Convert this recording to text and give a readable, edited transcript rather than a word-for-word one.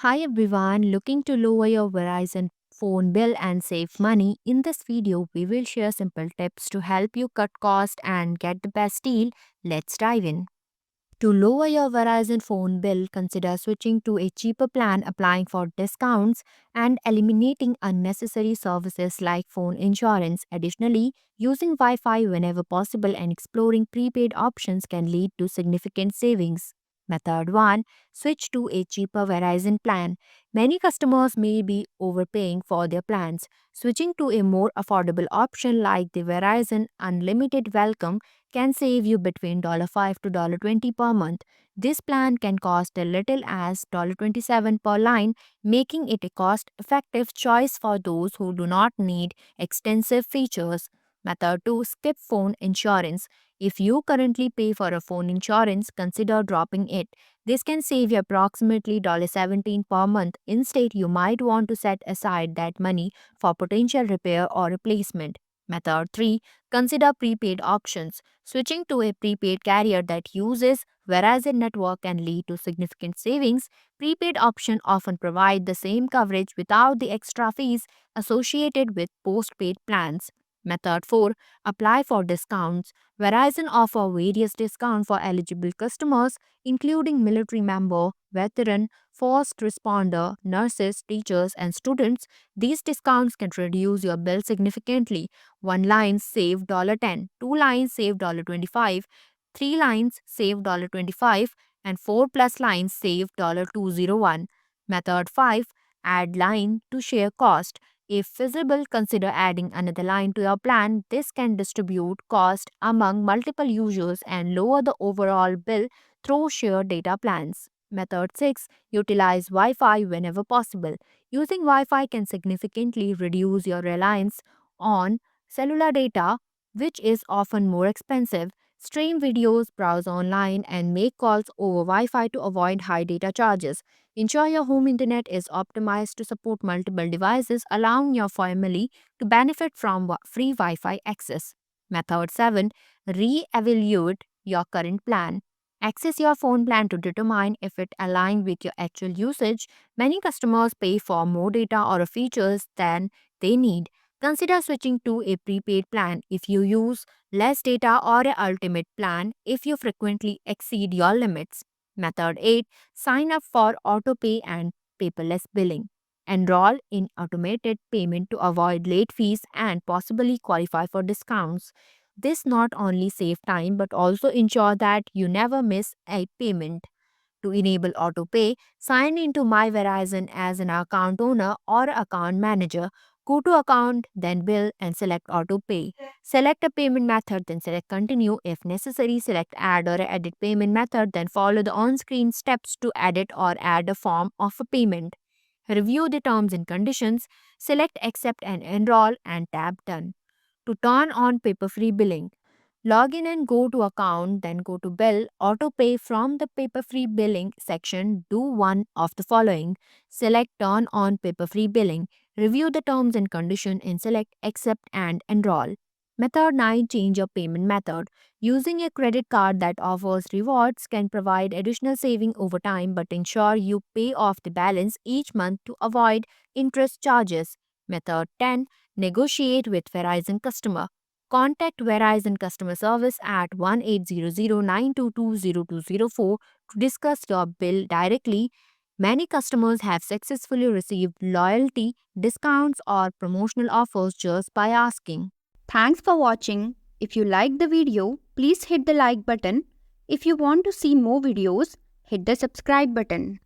Hi everyone, looking to lower your Verizon phone bill and save money? In this video, we will share simple tips to help you cut cost and get the best deal. Let's dive in. To lower your Verizon phone bill, consider switching to a cheaper plan, applying for discounts, and eliminating unnecessary services like phone insurance. Additionally, using Wi Fi whenever possible and exploring prepaid options can lead to significant savings. Method 1. Switch to a cheaper Verizon plan. Many customers may be overpaying for their plans. Switching to a more affordable option like the Verizon Unlimited Welcome can save you between $5 to $20 per month. This plan can cost as little as $27 per line, making it a cost effective choice for those who do not need extensive features. Method 2. Skip phone insurance. If you currently pay for a phone insurance, consider dropping it. This can save you approximately $17 per month. Instead, you might want to set aside that money for potential repair or replacement. Method 3. Consider prepaid options. Switching to a prepaid carrier that uses Verizon network can lead to significant savings. Prepaid options often provide the same coverage without the extra fees associated with postpaid plans. Method 4. Apply for discounts. Verizon offer various discounts for eligible customers, including military member, veteran, first responder, nurses, teachers, and students. These discounts can reduce your bill significantly. One line save $10, two lines save $25, three lines save $25, and four plus lines save $201. Method 5. Add line to share cost. If feasible, consider adding another line to your plan. This can distribute cost among multiple users and lower the overall bill through shared data plans. Method 6. Utilize Wi Fi whenever possible. Using Wi Fi can significantly reduce your reliance on cellular data, which is often more expensive. Stream videos, browse online, and make calls over Wi Fi to avoid high data charges. Ensure your home internet is optimized to support multiple devices, allowing your family to benefit from free Wi Fi access. Method 7. Re-evaluate your current plan. Access your phone plan to determine if it aligns with your actual usage. Many customers pay for more data or features than they need. Consider switching to a prepaid plan if you use less data or an ultimate plan if you frequently exceed your limits. Method 8. Sign up for autopay and paperless billing. Enroll in automated payment to avoid late fees and possibly qualify for discounts. This not only save time but also ensure that you never miss a payment. To enable autopay, sign into My Verizon as an account owner or account manager. Go to Account, then Bill, and select Autopay. Select a payment method, then select Continue. If necessary, select Add or Edit payment method, then follow the on screen steps to edit or add a form of a payment. Review the terms and conditions, select Accept and Enroll, and tap Done. To turn on paper free billing, log in and go to account, then go to bill, auto pay from the paper free billing section. Do one of the following. Select turn on paper free billing. Review the terms and condition and select accept and enroll. Method 9. Change your payment method. Using a credit card that offers rewards can provide additional saving over time, but ensure you pay off the balance each month to avoid interest charges. Method 10. Negotiate with Verizon customer. Contact Verizon customer service at 1-800-922-0204 to discuss your bill directly. Many customers have successfully received loyalty discounts or promotional offers just by asking. Thanks for watching. If you liked the video, please hit the like button. If you want to see more videos, hit the subscribe button.